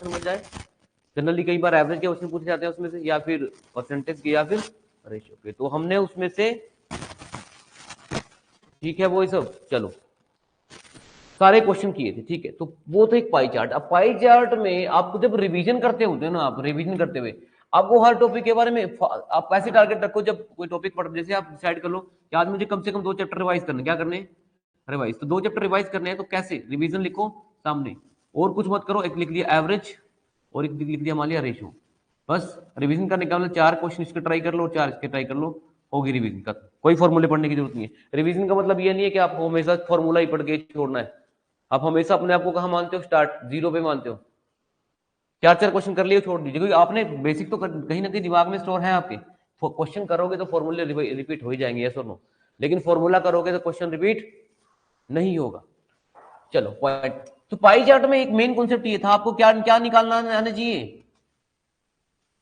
समझ जाए। जनरली कई बार एवरेज के क्वेश्चन पूछे जाते हैं उसमें से, या फिर परसेंटेज के, या फिर रेशियो के। तो हमने उसमें से, ठीक है वो ये सब, चलो सारे क्वेश्चन किए थे, ठीक है। तो वो तो एक पाई चार्ट। अब पाई चार्ट में आपको जब रिवीजन करते होते हैं ना, आप रिवीजन करते हुए आपको हर टॉपिक के बारे में आप ऐसे टारगेट रखो, जब कोई टॉपिक पढ़, जैसे आप डिसाइड कर लो कि आज मुझे कम से कम 2 चैप्टर रिवाइज करने, क्या करने, रिवाइज। तो 2 चैप्टर रिवाइज करने हैं, तो कैसे रिवीजन लिखो सामने, और कुछ मत करो, एक लिख दिया एवरेज और एक लिख दिया मान लिया रेशियो, बस रिवीजन करने का मतलब 4 क्वेश्चन इसके ट्राई कर लो और 4 इसके ट्राई कर लो, होगी रिवीजन का। कोई फॉर्मूले पढ़ने की जरूरत नहीं है। रिवीजन का मतलब ये नहीं है कि आपको हमेशा फॉर्मूला ही पढ़ के छोड़ना है। आप हमेशा अपने आप को कहाँ मानते हो, स्टार्ट जीरो पे मानते हो, 4 क्वेश्चन कर लिए छोड़ दीजिए, क्योंकि आपने बेसिक तो कहीं ना कहीं दिमाग में स्टोर है आपके। क्वेश्चन करोगे तो फॉर्मूले रिपीट हो ही जाएंगे, यस और नो। लेकिन फॉर्मूला करोगे तो क्वेश्चन रिपीट नहीं होगा। चलो पॉइंट। तो पाई चार्ट में एक मेन कॉन्सेप्ट ये था, आपको क्या क्या निकालना आना चाहिए,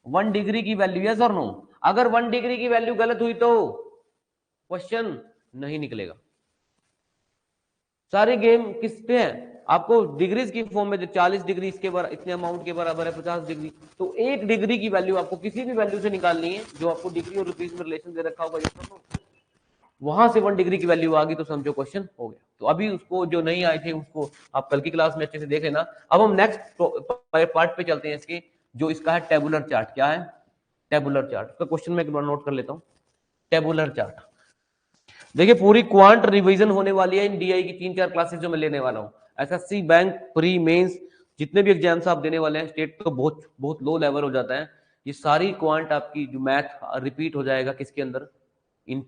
1 डिग्री की वैल्यू, यस और नो। अगर 1 डिग्री की वैल्यू गलत हुई तो क्वेश्चन नहीं निकलेगा। सारे गेम किस पे है, आपको डिग्रीज की फॉर्म में, 40 डिग्री इसके बराबर, इतने अमाउंट के बराबर है 50 डिग्री। तो 1 डिग्री की वैल्यू आपको किसी भी वैल्यू से निकालनी है, जो आपको डिग्री और रुपीज में रिलेशन दे रखा होगा, वहां से 1 डिग्री की वैल्यू आ गई तो समझो क्वेश्चन हो गया। तो अभी उसको जो नहीं आए थे उसको आप कल की क्लास में अच्छे से देख लेना। अब हम नेक्स्ट पार्ट पे चलते हैं इसके, जो इसका है टेबुलर चार्ट। क्या है टेबुलर चार्ट, उसका क्वेश्चन मैं एक बार नोट कर लेता हूं। टेबुलर चार्ट, देखिए पूरी क्वांट रिवीजन होने वाली है इन डीआई की 3-4 क्लासेस जो मैं लेने वाला हूँ। एसएससी बैंक प्री मेंस जितने भी एग्जाम्स आप देने वाले हैं, स्टेट तो बहुत बहुत लो लेवल हो जाता है, ये सारी क्वांट आपकी जो मैथ रिपीट हो जाएगा किसके अंदर, इन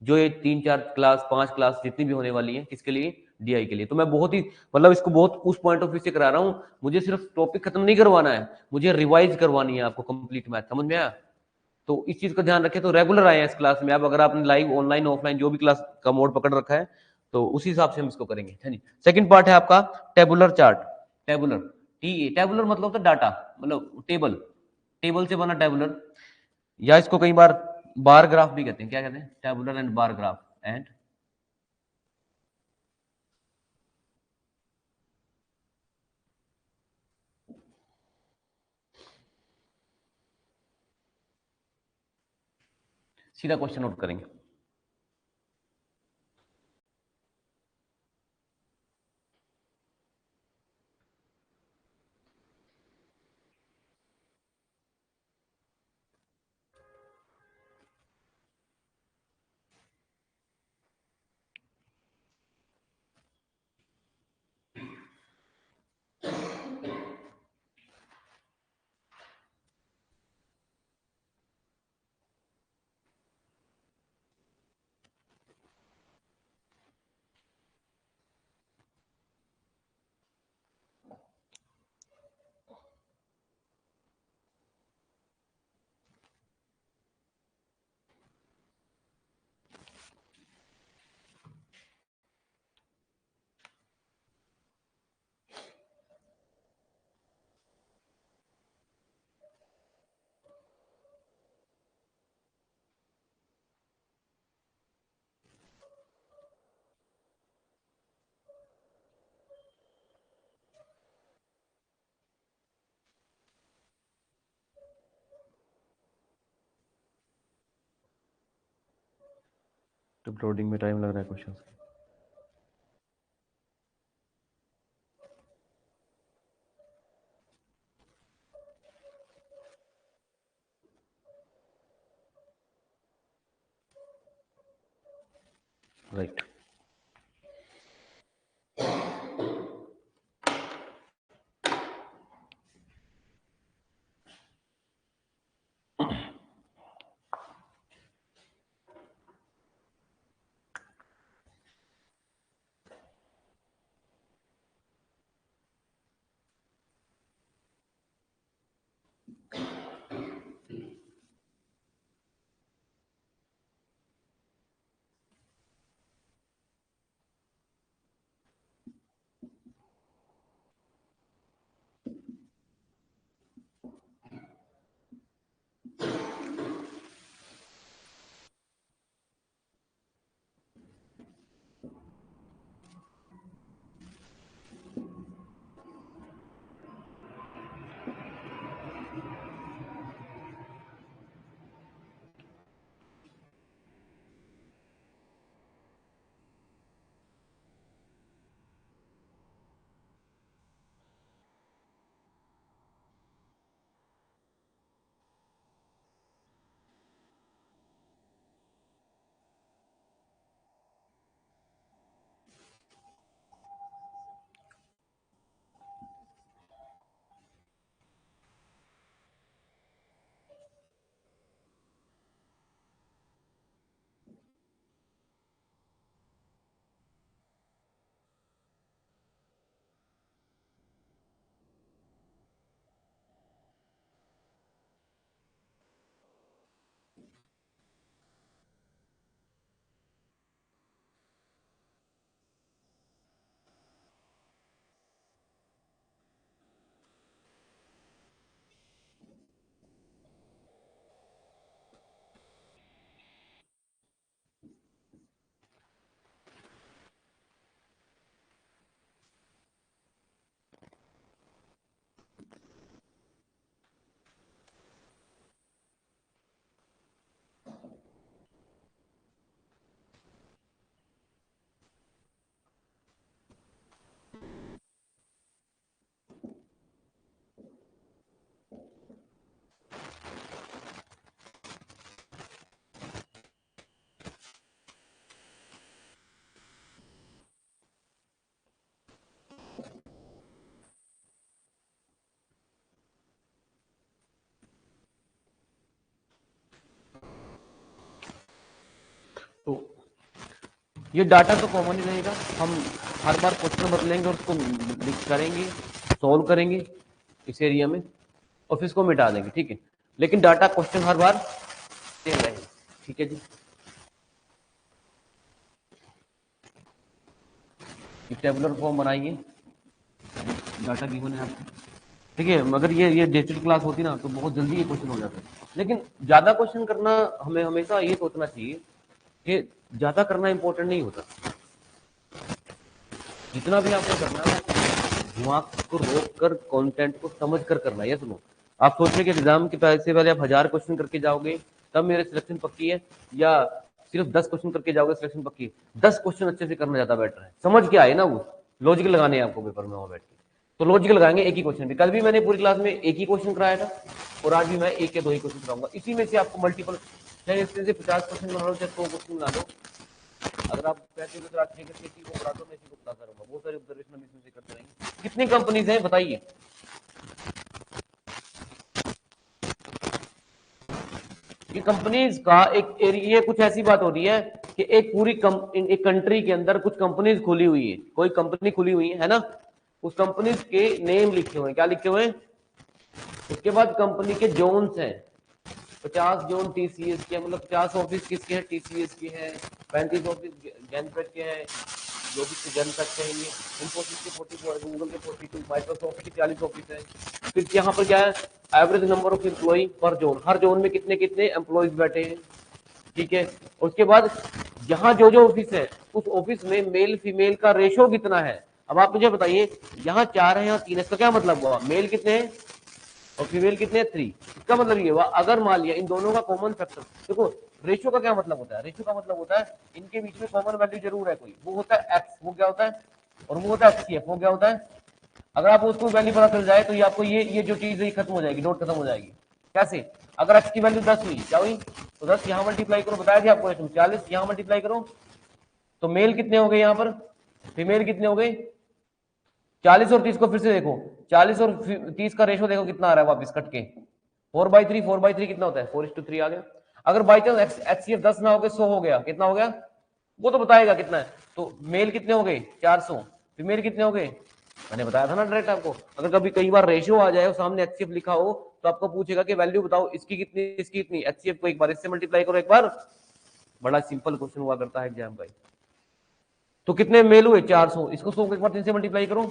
जो ये 3-4 क्लास 5 क्लास जितनी भी होने वाली है, किसके लिए, डीआई के लिए। तो मैं बहुत ही मतलब इसको बहुत उस पॉइंट ऑफ व्यू से करा रहा हूँ, मुझे सिर्फ टॉपिक खत्म नहीं करवाना है, मुझे रिवाइज करवानी है आपको कंप्लीट मैथ, समझ में आया। तो इस चीज का ध्यान रखें। तो रेगुलर आए हैं इस क्लास में। अब अगर आपने लाइव ऑनलाइन ऑफलाइन जो भी क्लास का मोड पकड़ रखा है, तो उसी हिसाब से हम इसको करेंगे। है जी। सेकंड पार्ट है आपका टेबुलर चार्ट। टेबुलर, टेबुलर मतलब होता है डाटा, मतलब टेबल, टेबल से बना टेबुलर, या इसको कई बार बार ग्राफ भी कहते हैं। क्या कहते हैं, tabular and bar graph and, सीधा क्वेश्चन नोट करेंगे। तो लोडिंग में टाइम लग रहा है क्वेश्चन। राइट। ये डाटा तो कॉमन ही रहेगा, हम हर बार क्वेश्चन नंबर लेंगे और उसको लिख करेंगे, सॉल्व करेंगे इस एरिया में और फिर इसको मिटा देंगे, ठीक है। लेकिन डाटा क्वेश्चन हर बार सेम रहेगा, ठीक है जी। टेबुलर फॉर्म बनाइए, डाटा गिवन है आपको, ठीक है। मगर ये डिजिटल क्लास होती ना तो बहुत जल्दी ये क्वेश्चन हो जाता है। लेकिन ज्यादा क्वेश्चन करना हमें हमेशा ये सोचना चाहिए कि ज्यादा करना इंपॉर्टेंट नहीं होता। जितना भी आपको करना है दिमाग को रोक कर कंटेंट को समझ कर करना है। ये सुनो, आप सोचें कि एग्जाम के पैसे पहले आप 1000 क्वेश्चन करके जाओगे तब मेरे सिलेक्शन पक्की है, या सिर्फ 10 क्वेश्चन करके जाओगे सिलेक्शन पक्की है। 10 क्वेश्चन अच्छे से करना ज्यादा बेटर है। समझ के आए ना, वो लॉजिक लगाने हैं आपको पेपर में वहां बैठ के, तो लॉजिक लगाएंगे एक ही क्वेश्चन भी। कल भी मैंने पूरी क्लास में एक ही क्वेश्चन कराया था और आज भी मैं एक या दो ही क्वेश्चन कराऊंगा। इसी में से आपको मल्टीपल, चाहे इसमें से 50 क्वेश्चन बना लो चाहे 100 क्वेश्चन बना लो, अगर आप पैसे को को बता दो, मैं इसी को बताता रहूंगा। बहुत सारे ऑब्जर्वेशन हम इसमें से करते रहेंगे। कितनी कंपनीज हैं बताइए? ये कंपनीज का एक एरिया, कुछ ऐसी बात हो रही है कि एक पूरी एक कंट्री के अंदर कुछ कंपनीज खुली हुई है, कोई कंपनी खुली हुई है ना, उस कंपनीज के नेम लिखे हुए हैं। क्या लिखे हुए हैं? उसके बाद कंपनी के जोन्स हैं, 50 जोन टीसीएस के, मतलब 50 ऑफिस किसके हैं? टीसीएस के हैं। 35 ऑफिस गैनपेट के हैं, जो भी जन सकते हैं। ये इन्फोसिस के 44, गूगल के 42, माइक्रोसॉफ्ट के 40 ऑफिस है। फिर यहाँ पर क्या है? एवरेज नंबर ऑफ एम्प्लॉय पर जोन, हर जोन में कितने कितने एम्प्लॉयज बैठे हैं, ठीक है। उसके बाद यहाँ जो जो ऑफिस है उस ऑफिस में मेल फीमेल का रेशो कितना है। अब आप मुझे बताइए, यहाँ 4 है यहाँ 3 है, इसका क्या मतलब हुआ? मेल कितने हैं और फीमेल कितने? 3। इसका मतलब ये हुआ अगर मान लिया इन दोनों का कॉमन फैक्टर, देखो रेशियो का क्या मतलब होता है? रेशियो का मतलब होता है इनके बीच में कॉमन वैल्यू जरूर है कोई, वो होता है एक्स, वो क्या होता है? और वो होता है एचसीएफ, वो क्या होता है? अगर आपको उसको वैल्यू पता चल जाए तो ये आपको ये जो चीज है खत्म हो जाएगी, डॉट खत्म हो जाएगी। कैसे? अगर एक्स की वैल्यू 10 हुई, क्या हुई? तो 10 यहाँ मल्टीप्लाई करो, बताया था आपको, 40 यहाँ मल्टीप्लाई करो, तो मेल कितने हो गए यहाँ पर, फीमेल कितने हो गए? 40 और 30 को फिर से देखो, 40 और 30 का रेशो देखो कितना आ रहा है वापस कट के, 4/3। 4/3 कितना होता है? 4:3 आ गया। अगर बाई चांस एचसीएफ 10 ना हो गए 100 हो गया, कितना हो गया? वो तो बताएगा कितना है। तो मेल कितने हो गए? 400। फीमेल कितने हो गए? मैंने बताया था ना डायरेक्ट आपको। अगर कभी कई बार रेशियो आ जाए और सामने एचसीएफ लिखा हो तो आपको पूछेगा कि वैल्यू बताओ इसकी कितनी इसकी कितनी, एचसीएफ को एक बार इससे मल्टीप्लाई करो एक बार। बड़ा सिंपल क्वेश्चन हुआ करता है एग्जाम का। तो कितने मेल हुए? 400। इसको 100 को एक बार 3 से मल्टीप्लाई करो।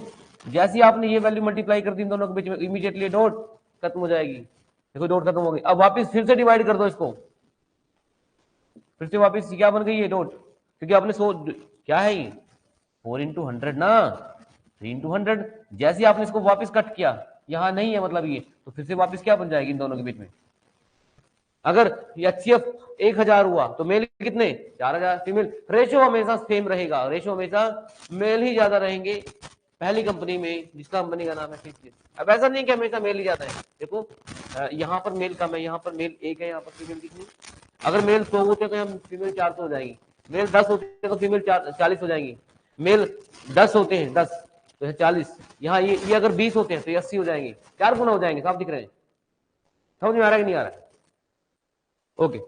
जैसे ही आपने ये वैल्यू मल्टीप्लाई कर दी इन दोनों के बीच में, इमीडिएटली डॉट खत्म हो जाएगी। देखो डॉट खत्म हो गई। अब वापस फिर से डिवाइड कर दो इसको, फिर से वापस क्या बन गई? ये डॉट, क्योंकि आपने 100 क्या है ये 4 × 100 ना, 3 × 100। जैसे ही आपने इसको वापस कट किया, यहां नहीं है मतलब ये, तो फिर से वापस क्या बन जाएगी इन दोनों के बीच में? अगर एचसीएफ 1000 हुआ तो मेल कितने? 4000। फीमेल रेशो हमेशा सेम रहेगा, रेशो हमेशा मेल ही ज्यादा रहेंगे पहली कंपनी में जिसका कंपनी का नाम है टीसीएस। अब ऐसा नहीं कि हमेशा मेल ही ज्यादा है। देखो यहाँ पर मेल कम है, यहाँ पर मेल 1 है, यहाँ पर फीमेल कितनी? अगर मेल 100 होते तो हम फीमेल 400 हो जाएगी। मेल 10 होते तो फीमेल 40 हो जाएंगी। मेल 10 होते हैं 10 तो 40, यहाँ ये अगर 20 होते हैं तो 80 हो जाएंगे, 4 गुना हो जाएंगे। साफ दिख रहे हैं? समझ में आ रहा है कि नहीं आ रहा है? ओके।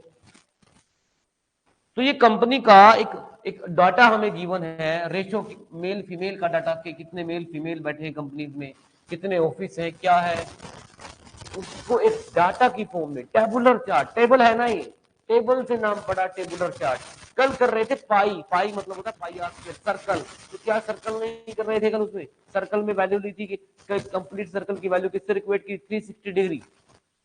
तो ये कंपनी का एक डाटा हमें गिवन है, रेशो मेल फीमेल का डाटा के कितने मेल फीमेल बैठे हैं कंपनीज में, कितने ऑफिस है, क्या है, उसको एक डाटा की फॉर्म में टेबुलर चार्ट, टेबल है ना, ये टेबल से नाम पड़ा टेबुलर चार्ट। कल कर रहे थे पाई, पाई मतलब होता है पाई आर स्क्वायर, सर्कल। तो क्या सर्कल नहीं कर रहे थे कल? उसमें सर्कल में वैल्यू ली थी कि कंप्लीट सर्कल की वैल्यू किससे इक्वेट की? 360 डिग्री।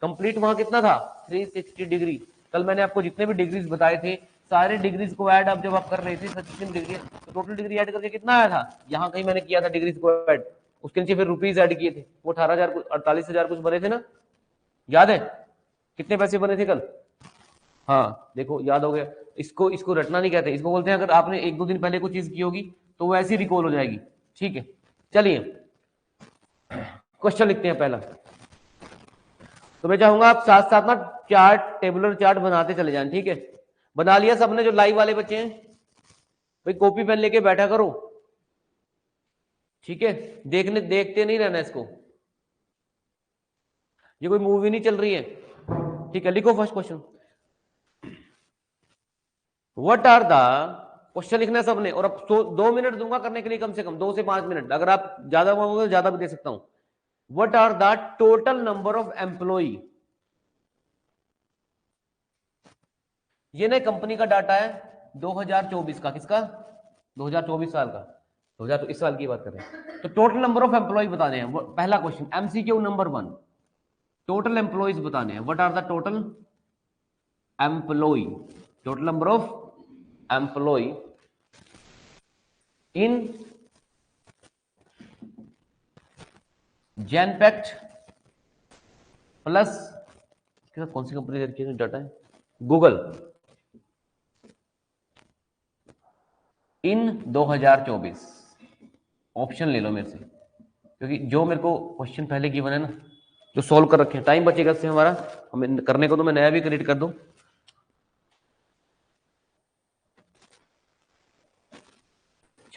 कंप्लीट वहां कितना था? 360 डिग्री। कल मैंने आपको जितने भी डिग्रीज बताए थे सारे डिग्रीज को ऐड अब जब आप कर रहे थे 36 डिग्री, तो टोटल डिग्री ऐड करके कितना आया था? यहाँ कहीं मैंने किया था डिग्रीज को ऐड, उसके नीचे फिर रुपीज ऐड किए थे, वो 18,000 कुछ 48,000 कुछ बने थे ना, याद है? कितने पैसे बने थे कल? हाँ देखो याद हो गया। इसको इसको रटना नहीं कहते, इसको बोलते हैं अगर आपने 1-2 दिन पहले कोई चीज की होगी तो वो ऐसी रिकॉल हो जाएगी। ठीक है, चलिए क्वेश्चन लिखते हैं पहला। तो मैं चाहूंगा आप साथ साथ ना चार्ट, टेबुलर चार्ट बनाते चले जाएं। ठीक है, बना लिया सबने? जो लाइव वाले बच्चे हैं भाई कॉपी पेन लेके बैठा करो, ठीक है। देखते नहीं रहना इसको, ये कोई मूवी नहीं चल रही है। ठीक है, लिखो first question. What are the question लिखना है सबने, और अब 2 मिनट दूंगा करने के लिए, कम से कम 2 से 5 मिनट, अगर आप ज्यादा मांगोगे तो ज्यादा भी दे सकता हूं। What are the total number of employee, ये ना कंपनी का डाटा है 2024 का, किसका? 2024 साल का, 2000 इस साल की बात कर रहे हैं। तो टोटल नंबर ऑफ एम्प्लॉय बताने हैं, पहला question MCQ number 1, total employees बताने हैं। What are the total employee, total number of employee in Genpact plus, कौन सी कंपनी दे रखी है डाटा है, गूगल, इन 2024। ऑप्शन ले लो मेरे से, क्योंकि जो मेरे को क्वेश्चन पहले गिवन है ना, जो सोल्व कर रखे हैं, टाइम बचेगा इससे हमारा, हमें करने को तो मैं नया भी क्रिएट कर दूं।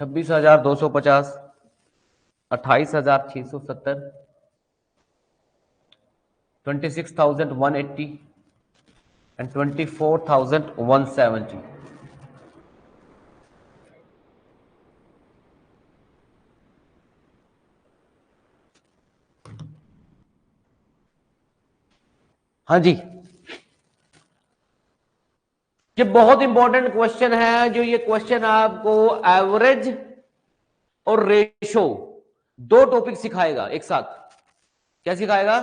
26,250, 28,670, 26,180 एंड 24,170। हाँ जी, ये बहुत इंपॉर्टेंट क्वेश्चन है, जो ये क्वेश्चन आपको एवरेज और रेशो दो टॉपिक सिखाएगा एक साथ। क्या सिखाएगा?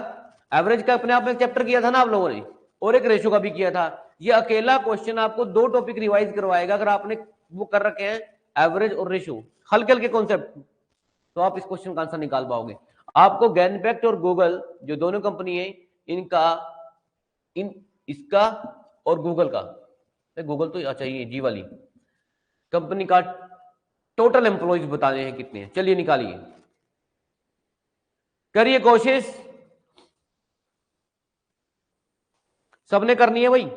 एवरेज का अपने आप में चैप्टर किया था ना आप लोगों ने, और एक रेशो का भी किया था। ये अकेला क्वेश्चन आपको दो टॉपिक रिवाइज करवाएगा, अगर आपने वो कर रखे हैं एवरेज और रेशो, हल्के हल्के कॉन्सेप्ट, तो आप इस क्वेश्चन का आंसर निकाल पाओगे। आपको गैनपैक्ट और गूगल जो दोनों कंपनी है, इनका इसका और गूगल का, गूगल तो चाहिए जी वाली कंपनी का टोटल एम्प्लॉयज बताने हैं कितने हैं। चलिए निकालिए, करिए कोशिश, सबने करनी है भाई।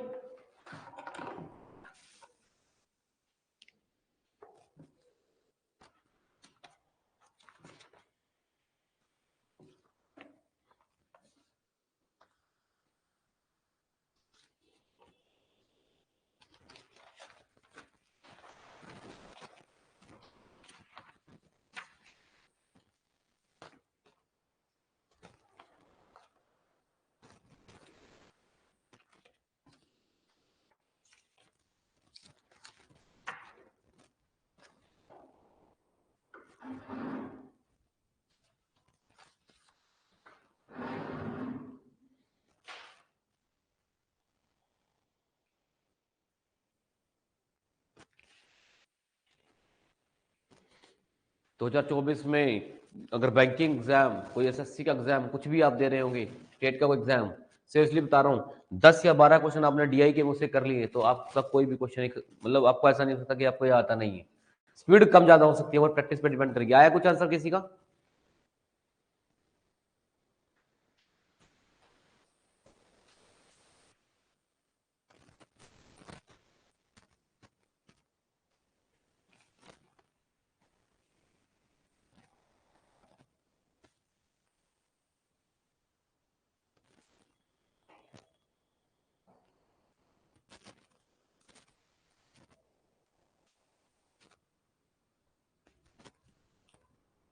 दो 2024 में अगर बैंकिंग एग्जाम, कोई एसएससी का एग्जाम, कुछ भी आप दे रहे होंगे, स्टेट का कोई एग्जाम, सीरियसली बता रहा हूँ, 10 या 12 क्वेश्चन आपने डीआई के मुझसे कर लिए, तो आपका कोई भी क्वेश्चन, मतलब आपको ऐसा नहीं हो सकता कि आपको ये आता नहीं है। स्पीड कम ज्यादा हो सकती है, वो प्रैक्टिस पे डिपेंड करेगी। आया कुछ आंसर किसी का?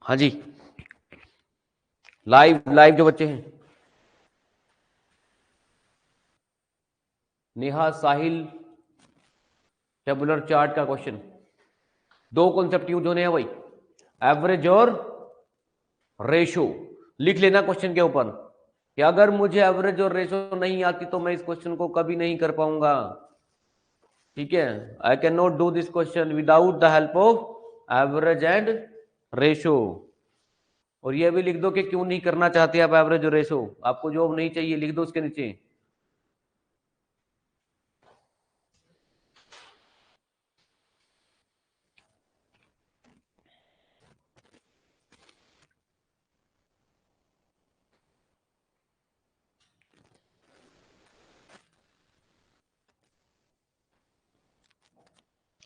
हाँ जी, लाइव लाइव जो बच्चे हैं, नेहा, साहिल, टेबुलर चार्ट का क्वेश्चन, दो कॉन्सेप्ट यूज होने हैं भाई, एवरेज और रेशो। लिख लेना क्वेश्चन के ऊपर कि अगर मुझे एवरेज और रेशो नहीं आती तो मैं इस क्वेश्चन को कभी नहीं कर पाऊंगा। ठीक है, I can not do this question without the help of average and ratio. और ये भी लिख दो कि क्यों नहीं करना चाहते आप एवरेज और रेशो, आपको जॉब नहीं चाहिए, लिख दो उसके नीचे।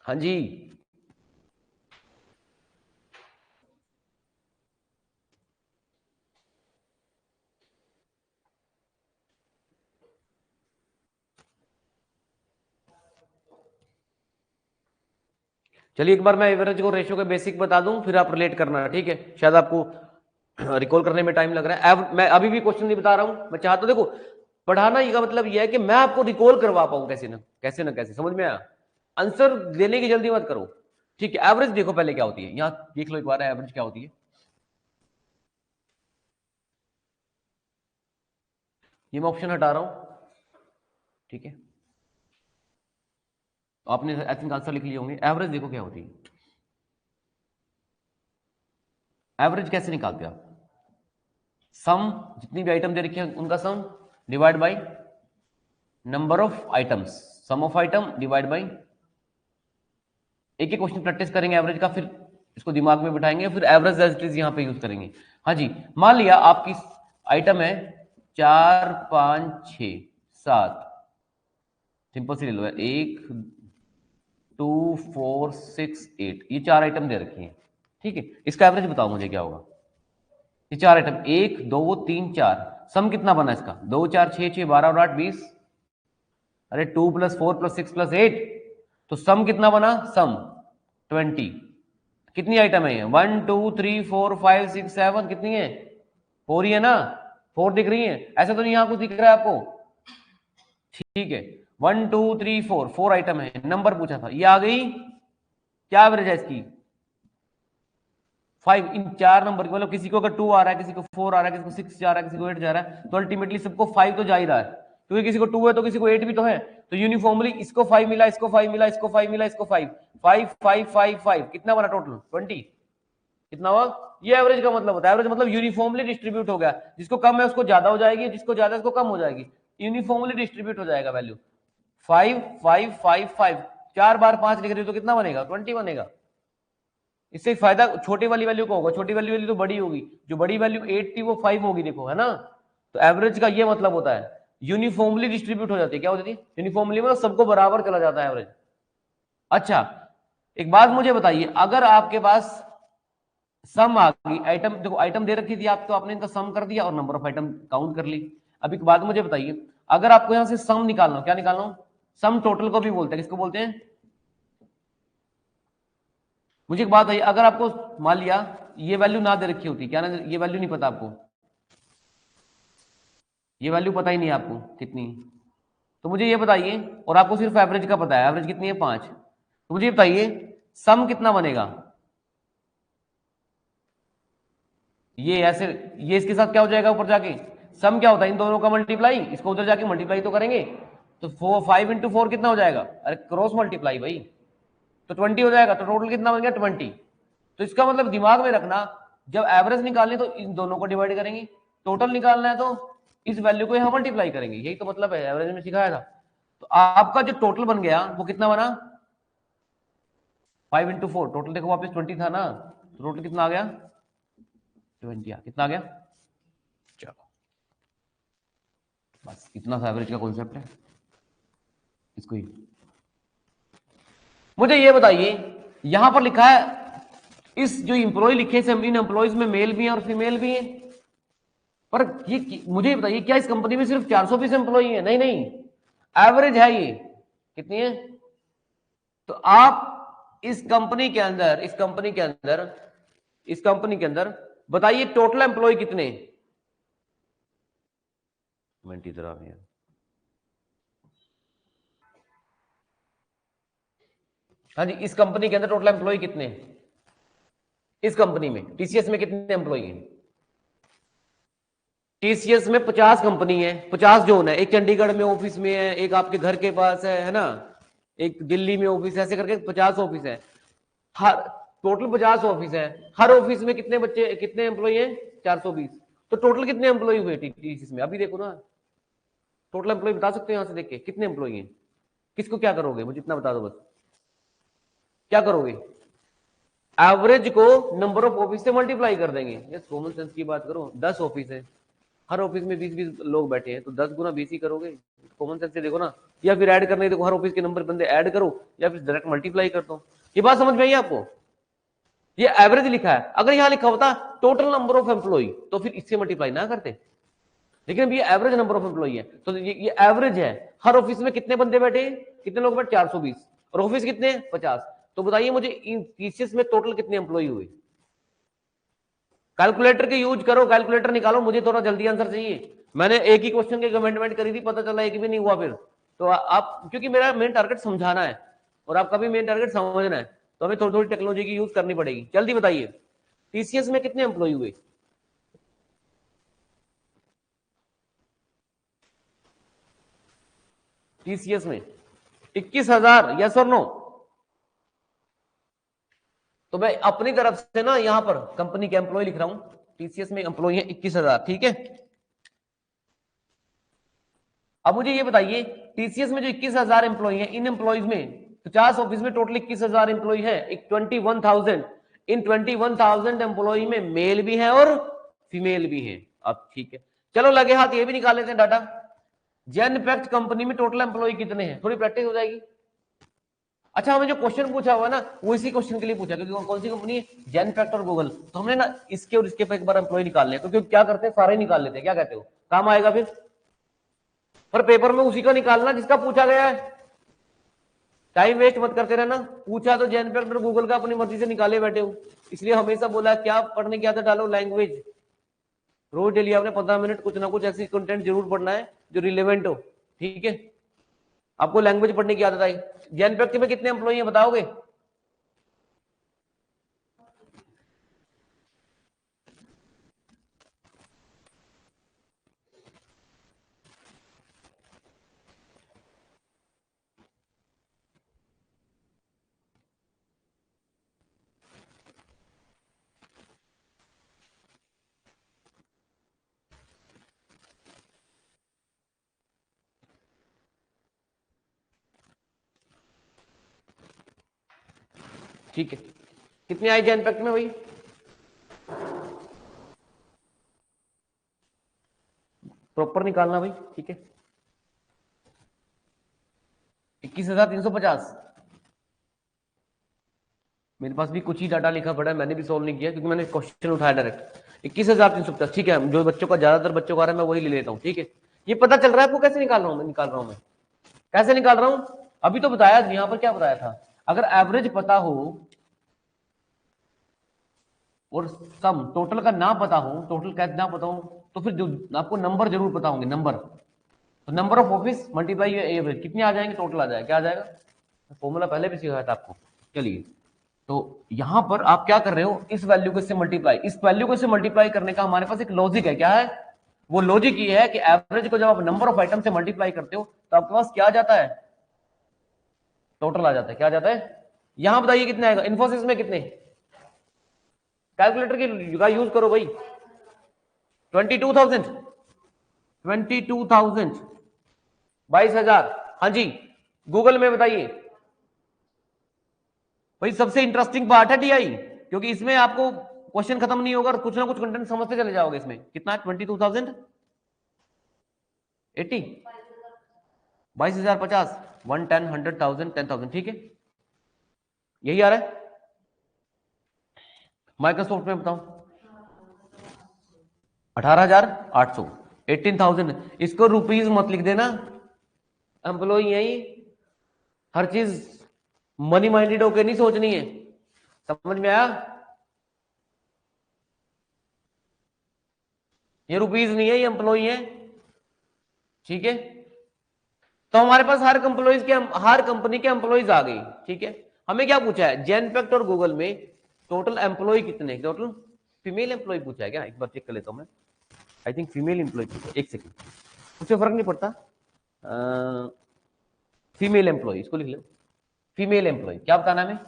हाँ जी, चलिए एक बार मैं एवरेज को रेशियो के बेसिक बता दूं, फिर आप रिलेट करना, ठीक है? शायद आपको रिकॉल करने में टाइम लग रहा है। मैं अभी भी क्वेश्चन नहीं बता रहा हूं, मैं चाहता हूं, देखो पढ़ाना ये का मतलब यह है कि मैं आपको रिकॉल करवा पाऊं कैसे ना कैसे, समझ में आया? आंसर देने की जल्दी मत करो, ठीक है? एवरेज देखो पहले क्या होती है, यहां देख लो एक बार एवरेज क्या होती है। ये मैं ऑप्शन हटा रहा हूं, ठीक है? आपने आई थिंक आंसर लिख लिए होंगे। एवरेज देखो क्या होती है, एवरेज कैसे निकालते हो आप? सम, जितनी भी आइटम दे रखी है उनका sum divide by number of items, sum of item divide by, एक एक क्वेश्चन प्रैक्टिस करेंगे एवरेज का, फिर इसको दिमाग में बिठाएंगे, फिर एवरेज एज इट इज यहां पे यूज करेंगे। हाँ जी, मान लिया आपकी आइटम है 4 5 6 7, सिंपल सी ले लो, 1 2 4 6 8, ये 4 आइटम दे रखी है, ठीक है? इसका एवरेज बताओ मुझे क्या होगा। ये 4 आइटम 1 2 3 4, सम कितना बना इसका? 2 4 6 6 12 और 8 20, अरे 2 + 4 + 6 + 8, तो सम कितना बना? सम 20। कितनी आइटम है ये? 1 2 3 4 5 6 7, कितनी है? 4 ही है ना? 4 दिख रही है? ऐसा तो नहीं यहां कुछ दिख रहा है आपको, ठीक है? 1 2 3 4, 4 आइटम है, नंबर पूछा था, ये आ गई। क्या एवरेज है इसकी? 5। इन 4 नंबर मतलब किसी को अगर 2 आ रहा है, किसी को 4 आ रहा है, किसी को 6 जा रहा है, किसी को 8 जा रहा है, तो अल्टीमेटली सबको 5 तो जा ही रहा है, क्योंकि किसी को 2 है तो किसी को 8 भी तो है, तो यूनिफॉर्मली इसको 5 मिला, इसको 5 मिला, इसको 5 मिला, इसको 5 5 5 5 5, कितना बना टोटल? 20। कितना हुआ? ये एवरेज का मतलब होता है। एवरेज मतलब यूनिफॉर्मली डिस्ट्रीब्यूट हो गया, जिसको कम है उसको ज्यादा हो जाएगी, जिसको ज्यादा उसको कम हो जाएगी, यूनिफॉर्मली डिस्ट्रीब्यूट हो जाएगा वैल्यू। 5 5 5 5, 4 बार 5 लिख रही हो तो कितना बनेगा? 20 बनेगा। इससे फायदा छोटी वाली वैल्यू को होगा, छोटी वैल्यू तो बड़ी होगी, जो बड़ी वैल्यू 8 थी वो 5 होगी, देखो, है ना? तो एवरेज का ये मतलब होता है, यूनिफॉर्मली डिस्ट्रीब्यूट हो जाती है। क्या होती है? यूनिफॉर्मली मतलब सबको बराबर चला जाता है एवरेज। अच्छा, एक बात मुझे बताइए, अगर आपके पास सम आ गई, आइटम देखो, आइटम दे रखी थी आप, तो आपने इनका सम कर दिया और नंबर ऑफ आइटम काउंट कर ली। अब एक बात मुझे बताइए, अगर आपको यहां से सम निकालना हो, क्या निकालना हो? सम टोटल को भी बोलते हैं, किसको बोलते हैं? मुझे एक बात है, अगर आपको मान लिया ये वैल्यू ना दे रखी होती, क्या ना, ये वैल्यू नहीं पता आपको, ये वैल्यू पता ही नहीं है आपको कितनी, तो मुझे ये बताइए, और आपको सिर्फ एवरेज का पता है, एवरेज कितनी है? 5, तो मुझे बताइए सम कितना बनेगा? ये ऐसे, ये इसके साथ क्या हो जाएगा ऊपर जाके? सम क्या होता है? इन दोनों का मल्टीप्लाई, इसको उधर जाके मल्टीप्लाई तो करेंगे, तो 5 × 4 कितना हो जाएगा? अरे क्रॉस मल्टीप्लाई भाई, तो 20 हो जाएगा, तो टोटल कितना बन गया? 20। तो इसका मतलब दिमाग में रखना, जब एवरेज निकालनी तो इन दोनों को डिवाइड करेंगे, टोटल निकालना है तो इस वैल्यू को यहां मल्टीप्लाई करेंगे, यही तो मतलब है, एवरेज में सिखाया था। तो आपका जो टोटल बन गया वो कितना बना? 5 × 4, टोटल देखो वापस 20 था ना, तो टोटल कितना आ गया? 20। कितना आ गया? चलो, बस इतना सा एवरेज का कॉन्सेप्ट है, इसको ही। मुझे ये बताइए, यहां पर लिखा है, इस जो इंप्लॉय लिखे हैं, इन एम्प्लॉयज में मेल भी हैं और फीमेल भी हैं, पर ये मुझे बताइए, क्या इस कंपनी में सिर्फ 420 एम्प्लॉय है? नहीं नहीं, एवरेज है ये। कितनी है? तो आप इस कंपनी के अंदर, इस कंपनी के अंदर बताइए टोटल एम्प्लॉय कितने? मिनट इधर आ गया। हाँ जी, इस कंपनी के अंदर टोटल एम्प्लॉय कितने? इस कंपनी में टीसीएस में कितने एम्प्लॉय हैं? टीसीएस में 50 कंपनी है, 50 जोन है, एक चंडीगढ़ में ऑफिस में है, एक आपके घर के पास है ना, एक दिल्ली में ऑफिस है, ऐसे करके 50 ऑफिस है, हर टोटल 50 ऑफिस है, हर ऑफिस में कितने बच्चे, कितने एम्प्लॉय हैं? 420। तो टोटल कितने एम्प्लॉय हुए टीसीएस में? अभी देखो ना, टोटल एम्प्लॉय बता सकते हो यहां से देख के कितने एम्प्लॉय हैं? किसको क्या करोगे, मुझे इतना बता दो बस, क्या करोगे? एवरेज को नंबर ऑफ ऑफिस से मल्टीप्लाई कर देंगे। ये कॉमन सेंस की बात करो, 10 ऑफिस है, हर ऑफिस में 20-20 लोग बैठे हैं, तो 10 गुना 20 ही करोगे, कॉमन सेंस से देखो ना, या फिर ऐड करने देखो, हर ऑफिस के नंबर बंदे ऐड करो, या फिर डायरेक्ट मल्टीप्लाई कर दो। ये बात समझ में आई आपको? ये एवरेज लिखा है, अगर यहां लिखा होता टोटल नंबर ऑफ एम्प्लॉय तो फिर इससे मल्टीप्लाई ना करते, लेकिन अभी ये एवरेज नंबर ऑफ एम्प्लॉय है, तो ये एवरेज है। हर ऑफिस में कितने बंदे बैठे, कितने लोग बैठे? 420, और ऑफिस कितने? 50। तो बताइए मुझे इन टीसीएस में टोटल कितने एम्प्लॉय हुए? कैलकुलेटर के यूज करो, कैलकुलेटर निकालो, मुझे थोड़ा जल्दी आंसर चाहिए। मैंने एक ही क्वेश्चन की कमेंटमेंट करी थी, पता चला एक भी नहीं हुआ फिर। तो आप, क्योंकि मेरा मेन टारगेट समझाना है और आपका भी मेन टारगेट समझना है, तो हमें थोड़ी थोड़ी टेक्नोलॉजी की यूज करनी पड़ेगी। जल्दी बताइए टीसीएस में कितने एम्प्लॉय हुए? टीसीएस में 21,000, यस और नो? तो मैं अपनी तरफ से ना यहां पर कंपनी के एम्प्लॉय लिख रहा हूं, टीसीएस में एम्प्लॉय है 21,000, ठीक है। अब मुझे ये बताइए टीसीएस में जो 21,000 एम्प्लॉय है, इन एम्प्लॉयज में 50 ऑफिस में टोटल 21,000 एम्प्लॉय है, एक 21,000, इन 21,000 एम्प्लॉय में मेल भी है और फीमेल भी है। अब ठीक है, चलो लगे हाथ ये भी निकाल लेते हैं डाटा। जेनपैक्ट कंपनी में टोटल एम्प्लॉय कितने हैं, थोड़ी प्रैक्टिस हो जाएगी। अच्छा, हमें जो क्वेश्चन पूछा हुआ ना वो इसी क्वेश्चन के लिए पूछा, क्योंकि कौन सी कंपनी है? जेनपैक्ट और गूगल। तो हमने ना इसके और इसके पे एक बार एम्प्लॉय निकाल लिया, क्योंकि क्या करते हैं सारे निकाल लेते हैं, क्या कहते हो, काम आएगा फिर। पर पेपर में उसी का निकालना जिसका पूछा गया है, टाइम वेस्ट मत करते रहना। पूछा तो जेनपैक्ट और गूगल का अपनी मर्जी से निकाले बैठे हो, इसलिए हमेशा बोला क्या पढ़ने की आदत डालो, लैंग्वेज। रोज डेली आपने 15 मिनट कुछ ना कुछ ऐसी कंटेंट जरूर पढ़ना है जो रिलेवेंट हो, ठीक है। आपको लैंग्वेज पढ़ने की आदत आई। जेनपैक्ट में कितने एम्प्लॉय है बताओगे? ठीक है, कितने आए जेनपैक्ट में भाई? प्रॉपर निकालना भाई, ठीक है। 21,350। मेरे पास भी कुछ ही डाटा लिखा पड़ा है, मैंने भी सोल्व नहीं किया क्योंकि मैंने क्वेश्चन उठाया डायरेक्ट। 21,350, ठीक है। जो बच्चों का ज्यादातर बच्चों का आ रहा है मैं वही ले लेता हूँ, ठीक है। ये पता चल रहा है आपको कैसे निकाल रहा हूँ मैं? निकाल रहा हूँ मैं कैसे निकाल रहा हूँ, अभी तो बताया यहाँ पर, क्या बताया था, अगर एवरेज पता हो और सम टोटल का ना पता हो, टोटल का ना पता हो, तो फिर जो आपको नंबर जरूर पता होंगे, नंबर। तो number of office multiply average, कितने आ जाएंगे, टोटल आ जाएगा, क्या आ जाएगा? फॉर्मूला पहले भी सिखाया था आपको। चलिए, तो यहां पर आप क्या कर रहे हो, इस वैल्यू को इससे मल्टीप्लाई, इस वैल्यू को इससे मल्टीप्लाई करने का हमारे पास एक लॉजिक है। क्या है वो लॉजिक? ये है कि एवरेज को जब आप नंबर ऑफ आइटम से मल्टीप्लाई करते हो तो आपके पास क्या आ जाता है, टोटल आ जाता है। क्या आ जाता है? यहां बताइए कितने आएगा इन्फोसिस में, कितने? कैलकुलेटर की यूज करो भाई। 22,000, 22,000, 22,000। हाँ जी, गूगल में बताइए भाई। सबसे इंटरेस्टिंग पार्ट है टीआई, क्योंकि इसमें आपको क्वेश्चन खत्म नहीं होगा और कुछ ना कुछ कंटेंट समझते चले जाओगे। इसमें कितना? 22,080, 22,050, 110, 100,000, 10,000, ठीक है। यही आ रहा है। माइक्रोसॉफ्ट में बताओ 18,800, 18,000। इसको रुपीज मत लिख देना, एम्प्लॉय यही, हर चीज मनी माइंडेड होकर नहीं सोचनी है। समझ में आया? ये रुपीज नहीं है, ये एम्प्लॉय है, ठीक है। तो हमारे पास हर कंप्लॉइज के, हर कंपनी के एम्प्लॉइज आ गई, ठीक है। हमें क्या पूछा है, जेनपैक्ट और गूगल में टोटल एम्प्लॉय कितने, टोटल फीमेल एम्प्लॉय पूछा है क्या? एक बार चेक कर लेता हूं मैं। आई थिंक फीमेल एम्प्लॉय पूछा, एक सेकंड, उससे फर्क नहीं पड़ता। फीमेल एम्प्लॉय इसको लिख लो, फीमेल एम्प्लॉय क्या बताना है हमें,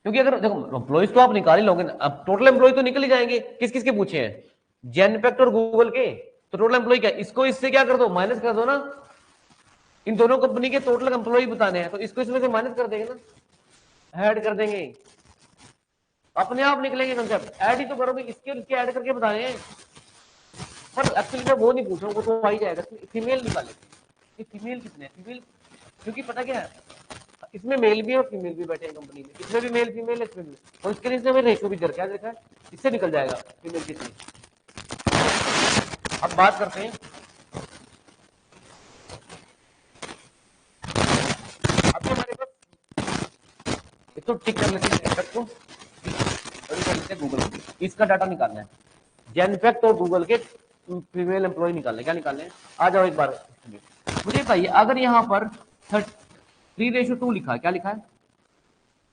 क्योंकि अगर देखो एम्प्लॉयज तो आप निकाल ही लोगे ना, अब टोटल एम्प्लॉय तो निकल ही जाएंगे। किस किस के पूछे हैं? जेनपैक्ट और गूगल के। तो टोटल एम्प्लॉय क्या, इसको इससे क्या कर दो, माइनस कर दो ना। इन दोनों कंपनी के टोटल एम्प्लॉय बताने हैं, तो इसको इसमें से माइनस कर देंगे ना, ऐड कर देंगे, अपने आप निकलेंगे कंसेप्ट। ऐड ही तो करोगे, इसके और इसके ऐड करके बताने हैं। पर एक्चुअली मैं वो नहीं पूछ रहा हूँ, वो तो आ ही जाएगा। फीमेल निकाले, ये फीमेल कितने हैं, फीमेल, क्योंकि पता क्या है, इसमें मेल भी है और फीमेल भी बैठे हैं कंपनी में, इसमें भी मेल फीमेल है, इसमें भी। और इसके लिए इसने रेशो भी क्या देखा है, इससे निकल जाएगा फीमेल कितनी। अब बात करते हैं, अभी हमारे पास तो टिक कर लेते हैं जेनपैक्ट को और कर लेते हैं गूगल को। इसका डाटा निकालना है, जेनपैक्ट और गूगल के फीमेल एम्प्लॉय निकालने, क्या निकालने हैं, आ जाओ एक बार। मुझे बताइए अगर यहाँ पर 3:2 लिखा है, क्या लिखा है,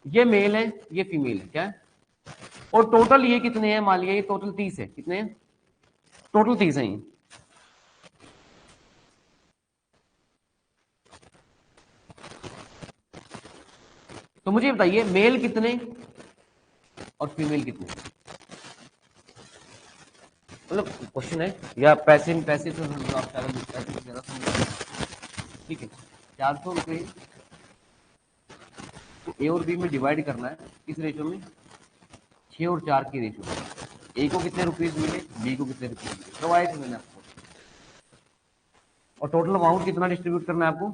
ये मेल है ये फीमेल है, क्या है, और टोटल ये कितने हैं, मान लिया ये टोटल 30 है, कितने हैं टोटल 30 है। तो मुझे बताइए मेल कितने और फीमेल कितने, मतलब क्वेश्चन है या पैसे पैसे से आप ज्यादा ठीक है। 400 रुपये तो ए और बी में डिवाइड करना है, किस रेशो में, 6 और 4 की रेशो में। ए को कितने रुपीज मिले, बी को कितने रुपीज मिले, प्रोवाइड है मैंने आपको। और टोटल अमाउंट कितना डिस्ट्रीब्यूट करना है आपको,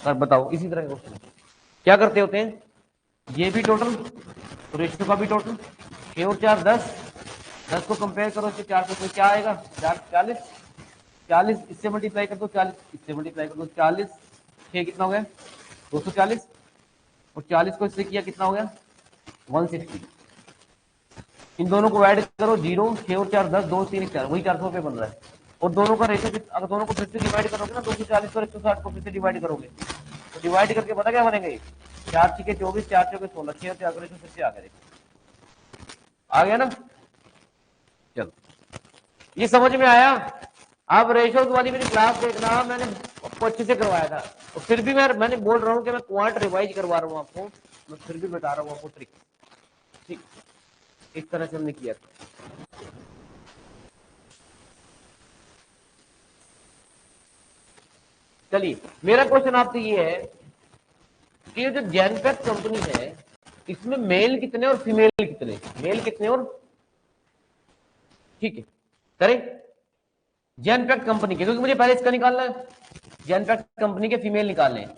सर बताओ। इसी तरह का क्वेश्चन क्या करते होते हैं, ये भी टोटल तो रेशियो का भी टोटल, 6 और 4 10, 10 को कंपेयर करो इससे 4 को, क्या आएगा 4 40, 40 इससे मल्टीप्लाई कर दो, 40 इससे मल्टीप्लाई कर दो, 40 6 कितना हो गया 240, और 40 को इससे किया कितना हो गया 160। इन दोनों को ऐड करो, 0 6 और 4 10, 2 3 4, वही 400 रुपये बन रहा है। और दोनों का रेशियो, अगर दोनों को फिर से डिवाइड करोगे ना, 240 और 160 को फिर से डिवाइड करोगे, तो डिवाइड करके पता क्या बनेगा, 4 6 24, 4 4 16, 6 और 4 रेशियो फिर से आ गया, आ गया ना। चलो ये समझ में आया। आप रेशोज वाली मेरी क्लास देखना, मैंने आपको अच्छे से करवाया था, और फिर भी मैंने बोल रहा हूँ कि मैं क्वांट रिवाइज करवा रहा हूँ आपको, मैं फिर भी बता रहा हूँ आपको ट्रिक, ठीक, इस तरह से हमने किया था। चलिए मेरा क्वेश्चन आपसे ये है कि जो जेनपैक्ट कंपनी है इसमें मेल कितने और फीमेल कितने, मेल कितने और, ठीक है करें जेनपैक्ट कंपनी के, क्योंकि मुझे पहले इसका निकालना है, जेनपैक्ट कंपनी के फीमेल निकालने हैं,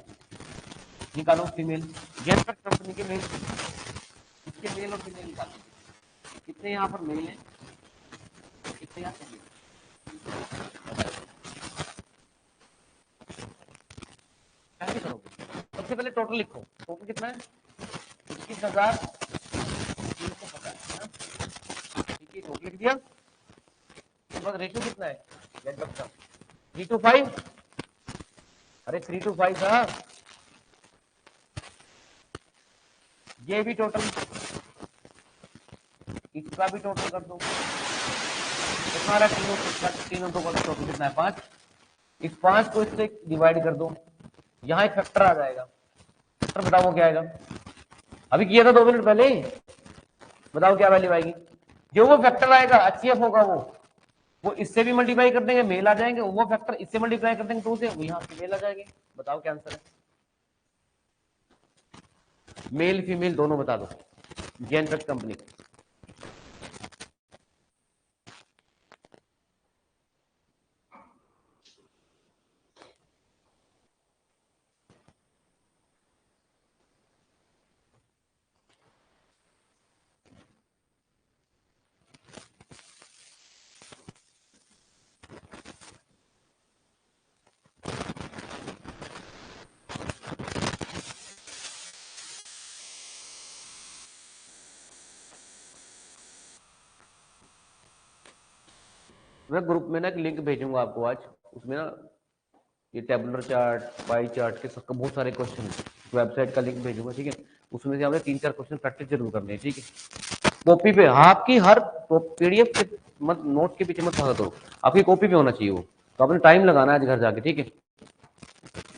निकालो फीमेल, जेनपैक्ट कंपनी के मेल, इसके मेल और फीमेल निकालो, कितने यहाँ पर मेल है, कितने यहाँ फीमेल, कैसे करोगे, सबसे पहले टोटल लिखो, टोटल कितना है 21,350, ठीक है टोटल लिख दिया। उसके बाद रेशियो कितना है जेनपैक्ट का 3:5, अरे 3:5 था, ये भी टोटल, इसका भी टोटल कर दो, कितना रहा तीनों का टोटल कितना है 5, इस 5 को इससे डिवाइड कर दो, यहाँ एक फैक्टर आ जाएगा, फैक्टर बताओ वो क्या आएगा, अभी किया था 2 मिनट पहले, बताओ क्या वैल्यू आएगी, जो वो फैक्टर आएगा एचसीएफ होगा वो इससे भी मल्टीप्लाई कर देंगे मेल आ जाएंगे, वो फैक्टर इससे मल्टीप्लाई कर देंगे तो उसे यहाँ पे मेल आ जाएंगे, बताओ क्या आंसर है, मेल फीमेल दोनों बता दो जेनपैक्ट कंपनी। मैं ग्रुप में ना एक लिंक भेजूंगा आपको आज, उसमें ना ये टेबुलर चार्ट पाई चार्ट के सबका बहुत सारे क्वेश्चन है, वेबसाइट का लिंक भेजूंगा, ठीक है, उसमें से आपने 3-4 क्वेश्चन प्रैक्टिस जरूर करने हैं, ठीक है, कॉपी पे, आपकी हर पीडीएफ के मत, नोट के पीछे मत भागा करो, आपकी कॉपी पे होना चाहिए वो, तो आपने टाइम लगाना है आज घर जाके, ठीक है,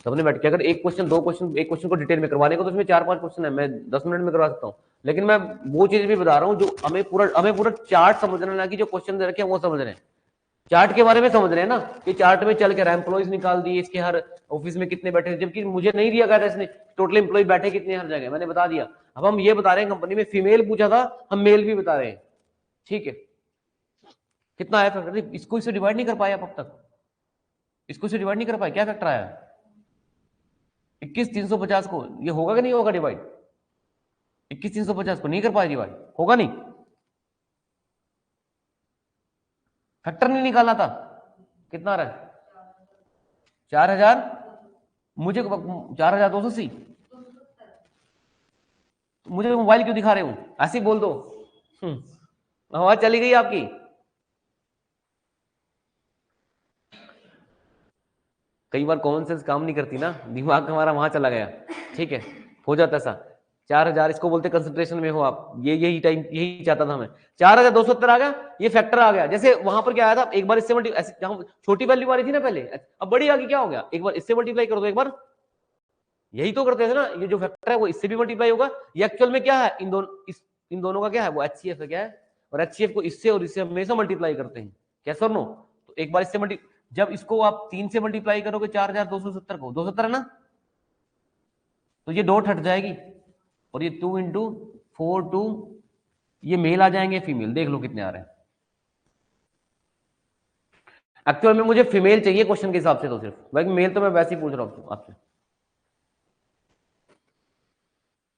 सबने बैठ के, अगर एक क्वेश्चन 2 क्वेश्चन, एक क्वेश्चन को डिटेल में करवाने को तो उसमें 4-5 क्वेश्चन है, मैं 10 मिनट में करवा सकता हूँ, लेकिन मैं वो चीज भी बता रहा हूँ जो हमें पूरा चार्ट समझना, ना कि जो क्वेश्चन दे रखे हैं वो समझ रहे हैं, चार्ट के बारे में समझ रहे हैं ना, कि चार्ट में चल के एम्प्लॉइज निकाल दिए, इसके हर ऑफिस में कितने बैठे, जबकि मुझे नहीं दिया गया था इसने टोटल एम्प्लॉय बैठे कितने हर जगह, मैंने बता दिया। अब हम ये बता रहे हैं कंपनी में फीमेल पूछा था, हम मेल भी बता रहे हैं, ठीक है, कितना आया फैक्टर, इसको इससे डिवाइड नहीं कर पाया अब तक, इसको इससे डिवाइड नहीं कर पाया, क्या फैक्टर आया 21,350 को, ये होगा कि नहीं होगा डिवाइड, 21,350 को नहीं कर पाया डिवाइड, होगा नहीं, फैक्टर नहीं निकालना था, कितना रहा है 4,000, मुझे 4,280, मुझे मोबाइल क्यों दिखा रहे हो, ऐसे ही बोल दो। आवाज चली गई आपकी। कई बार कॉमन सेंस काम नहीं करती ना, दिमाग हमारा वहां चला गया। ठीक है, हो जाता ऐसा। 4000 इसको बोलते कंसंट्रेशन में हो आप, ये यही टाइम यही चाहता था मैं। 4270 आ गया, ये फैक्टर आ गया। जैसे वहां पर क्या आया था, एक बार इससे जहां छोटी वैल्यू आ रही थी ना पहले, अब बड़ी आ गई, क्या हो गया, एक बार इससे मल्टीप्लाई कर दो, एक बार यही तो करते थे ना, ये जो फैक्टर है वो इससे भी मल्टीप्लाई होगा। ये एक्चुअल में क्या है, इन दोनों का क्या है, वो एचसीएफ है, क्या है, और एचसीएफ को इससे और इससे हमेशा मल्टीप्लाई करते हैं, कैसे और नो। तो एक बार इससे जब इसको आप 3 से मल्टीप्लाई करोगे 4270 को, 270 है ना, तो ये डॉट हट जाएगी, और ये 2 इंटू 4 2, ये मेल आ जाएंगे, फीमेल देख लो कितने आ रहे हैं। एक्चुअल में मुझे फीमेल चाहिए क्वेश्चन के हिसाब से, तो सिर्फ भाई मेल तो मैं वैसे ही पूछ रहा हूं आपसे।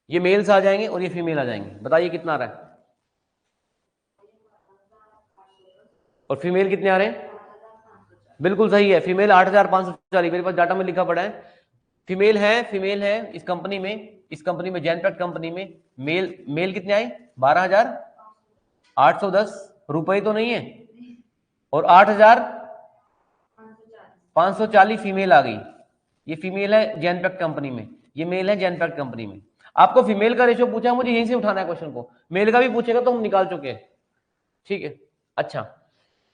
ये मेल्स आ जाएंगे और ये फीमेल आ जाएंगे, बताइए कितना आ रहा है, और फीमेल कितने आ रहे हैं। बिल्कुल सही है, फीमेल 8540, मेरे पास डाटा में लिखा पड़ा है। फीमेल है इस कंपनी में जैनपैक्ट कंपनी में। मेल कितने आए, 12810 रुपए तो नहीं है, और 8540 फीमेल आ गई। ये फीमेल है जैनपैक्ट कंपनी में, ये मेल है जैनपैक्ट कंपनी में। आपको फीमेल का रेशियो पूछा, मुझे यहीं से उठाना है क्वेश्चन को, मेल का भी पूछेगा तो हम निकाल चुके हैं। ठीक है, अच्छा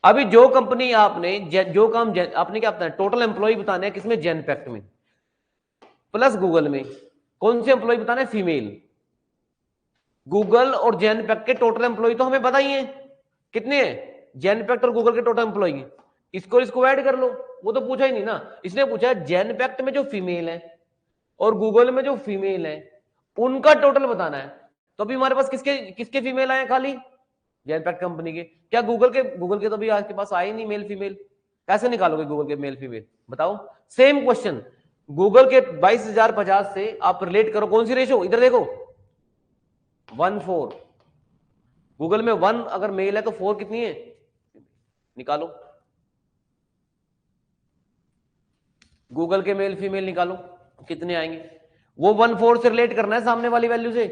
अभी जो कंपनी आपने जो काम आपने क्या बताया, टोटल एम्प्लॉय बताने हैं किसमें, जैनपैक्ट में, प्लस गूगल में। कौन से एम्प्लॉय बताना है, फीमेल। गूगल और जैनपैक्ट के टोटल एम्प्लॉय तो हमें पता ही है कितने हैं, जैनपैक्ट और गूगल के टोटल एम्प्लॉय, इसको ऐड कर लो। वो तो पूछा ही नहीं ना, इसने पूछा है जैनपैक्ट में जो फीमेल है और गूगल में जो फीमेल है उनका टोटल बताना है। तो अभी हमारे पास किसके किसके फीमेल आए, खाली जैनपैक्ट कंपनी के। क्या गूगल के तो अभी आपके पास आए नहीं मेल फीमेल, कैसे निकालोगे गूगल के मेल फीमेल, बताओ। सेम क्वेश्चन, गूगल के 22050 से आप रिलेट करो कौन सी रेशो, इधर देखो 1:4। गूगल में 1 अगर मेल है तो 4 कितनी है, निकालो। गूगल के मेल फीमेल निकालो कितने आएंगे, वो 1:4 से रिलेट करना है सामने वाली वैल्यू से।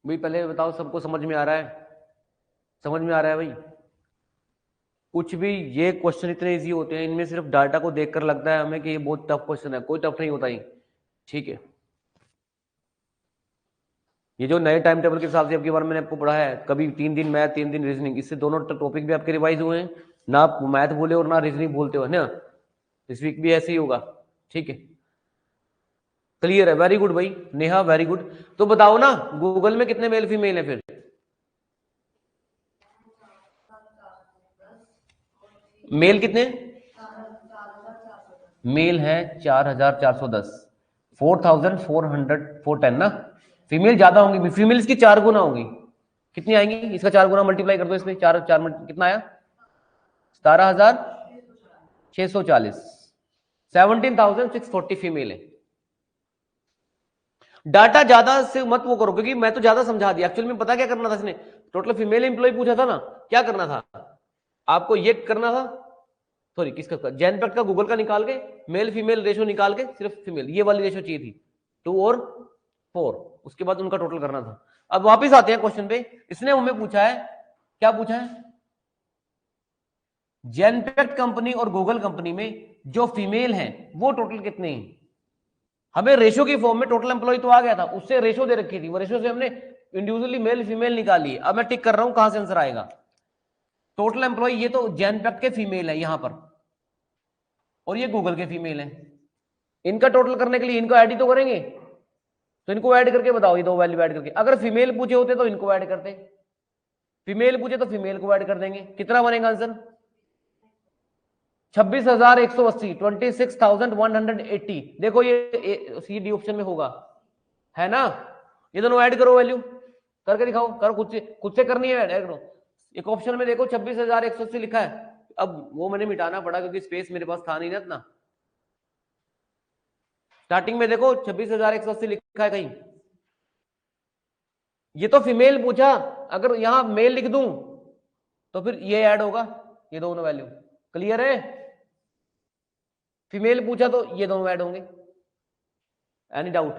भाई पहले बताओ सबको समझ में आ रहा है, समझ में आ रहा है भाई। कुछ भी, ये क्वेश्चन इतने इजी होते हैं, इनमें सिर्फ डाटा को देखकर लगता है हमें कि ये बहुत टफ क्वेश्चन है, कोई टफ नहीं होता ही। ठीक है, ये जो नए टाइम टेबल के हिसाब से आपके बारे में मैंने आपको पढ़ा है, कभी 3 दिन मैथ 3 दिन रीजनिंग, इससे दोनों टॉपिक भी आपके रिवाइज हुए हैं ना, आप मैथ बोले और ना रीजनिंग बोलते हो ना, इस वीक भी ऐसे ही होगा। ठीक है, क्लियर है, वेरी गुड भाई नेहा, वेरी गुड। तो बताओ ना गूगल में कितने मेल फीमेल है फिर, मेल कितने, मेल है 4410, 4410 ना। फीमेल ज्यादा होंगी, फीमेल इसकी 4 गुना होंगी, कितनी आएंगी, इसका 4 गुना मल्टीप्लाई कर दो इसमें, चार चार कितना आया, 17,640, 17,640 फीमेल है। डाटा ज्यादा से मत वो करो, क्योंकि मैं तो ज्यादा समझा दिया, एक्चुअली में पता क्या करना था इसने, टोटल फीमेल एम्प्लॉय पूछा था ना, क्या करना था आपको, ये करना था, सॉरी किसका, जैनपैक्ट का गूगल का निकाल के मेल फीमेल रेशो निकाल के सिर्फ फीमेल ये वाली रेशो चाहिए थी, 2 और 4, उसके बाद उनका टोटल करना था। अब वापस आते हैं क्वेश्चन पे, इसने हमें पूछा है, क्या पूछा है, जैनपैक्ट कंपनी और गूगल कंपनी में जो फीमेल है वो टोटल कितने हैं। हमें रेशो की फॉर्म में टोटल एम्प्लॉय तो आ गया था, उससे रेशो दे रखी थी, वो रेशो से हमने इंडिविजुअली मेल फीमेल निकाली। अब मैं टिक कर रहा हूं कहां से आंसर आएगा, टोटल एम्प्लॉय ये तो जैनपैक्ट के फीमेल है यहां पर, और ये गूगल के फीमेल है, इनका टोटल करने के लिए इनको ऐड ही तो करेंगे, तो इनको ऐड करके बताओ, ये दो वैल्यू ऐड करके। अगर फीमेल पूछे होते तो इनको ऐड करते, फीमेल पूछे तो फीमेल को ऐड कर देंगे, कितना बनेगा आंसर, 26,180, 26,180। देखो ये सी डी ऑप्शन में होगा, है ना। ये दोनों ऐड करो वैल्यू, करके दिखाओ, करो खुद से करनी है, ऐड करो। एक ऑप्शन में देखो 26,180 लिखा है, अब वो मैंने मिटाना पड़ा क्योंकि स्पेस मेरे पास था नहीं ना इतना। स्टार्टिंग में देखो 26,180 लिखा है कहीं, ये तो फीमेल पूछा, अगर यहां मेल लिख दूं तो फिर ये ऐड होगा, ये दोनों वैल्यू। क्लियर है? फीमेल पूछा तो ये दोनों ऐड होंगे। Any doubt?